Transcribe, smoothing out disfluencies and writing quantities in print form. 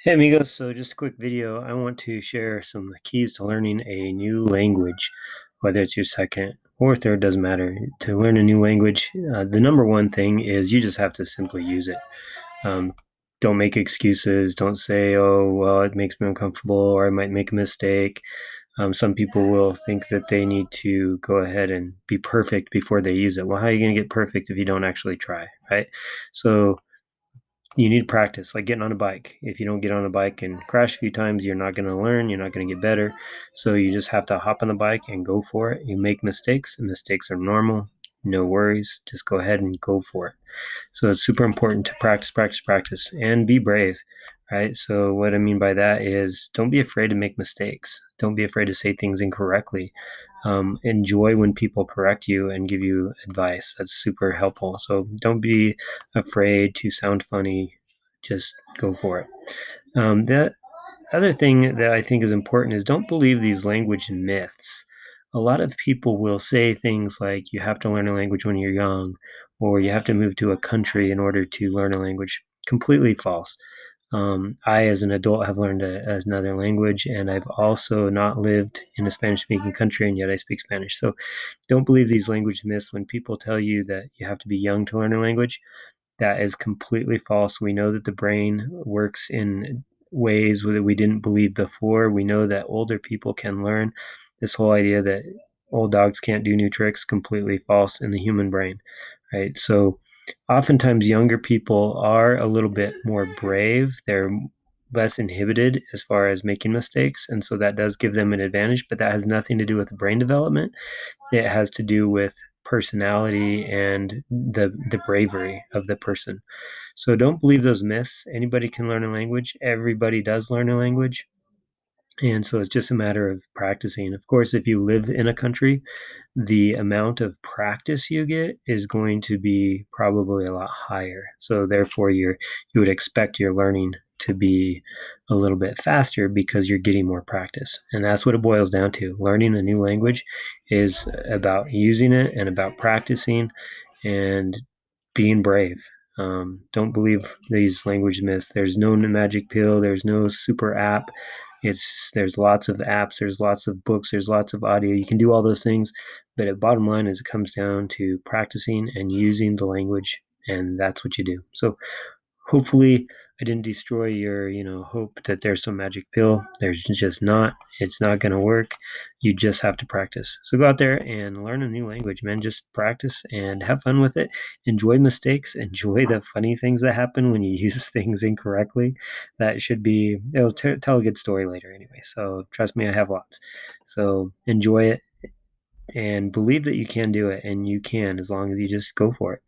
Hey amigos, so just a quick video. I want to share some keys to learning a new language, whether it's your second or third, doesn't matter. To learn a new language, the number one thing is you just have to simply use it. Um, don't make excuses. Don't say, oh, well, it makes me uncomfortable or I might make a mistake. Some people will think that they need to go ahead and be perfect before they use it. Well, how are you going to get perfect if you don't actually try, right? So you need practice, like getting on a bike. If you don't get on a bike and crash a few times, you're not going to learn, you're not going to get better. So you just have to hop on the bike and go for it. You make mistakes, and mistakes are normal. No worries. Just go ahead and go for it. So it's super important to practice, practice, practice, and be brave, right? So what I mean by that is don't be afraid to make mistakes. Don't be afraid to say things incorrectly. Enjoy when people correct you and give you advice. That's super helpful. So don't be afraid to sound funny. Just go for it. The other thing that I think is important is don't believe these language myths. A lot of people will say things like you have to learn a language when you're young, or you have to move to a country in order to learn a language. Completely false. I, as an adult, have learned another language, and I've also not lived in a Spanish speaking country, and yet I speak Spanish. So don't believe these language myths when people tell you that you have to be young to learn a language. That is completely false. We know that the brain works in ways that we didn't believe before. We know that older people can learn. This whole idea that old dogs can't do new tricks, completely false in the human brain, right? So oftentimes younger people are a little bit more brave. They're less inhibited as far as making mistakes, and so that does give them an advantage, but that has nothing to do with brain development. It has to do with personality and the bravery of the person. So don't believe those myths. Anybody can learn a language. Everybody does learn a language. And so it's just a matter of practicing. Of course, if you live in a country, the amount of practice you get is going to be probably a lot higher. So therefore you would expect your learning to be a little bit faster because you're getting more practice. And that's what it boils down to. Learning a new language is about using it and about practicing and being brave. Don't believe these language myths. There's no magic pill. There's no super app. There's lots of apps. There's lots of books. There's lots of audio. You can do all those things, but the bottom line is it comes down to practicing and using the language, and that's what you do. So hopefully I didn't destroy your, hope that there's some magic pill. There's just not. It's not going to work. You just have to practice. So go out there and learn a new language, man. Just practice and have fun with it. Enjoy mistakes. Enjoy the funny things that happen when you use things incorrectly. It'll tell a good story later anyway. So trust me, I have lots. So enjoy it and believe that you can do it, and you can as long as you just go for it.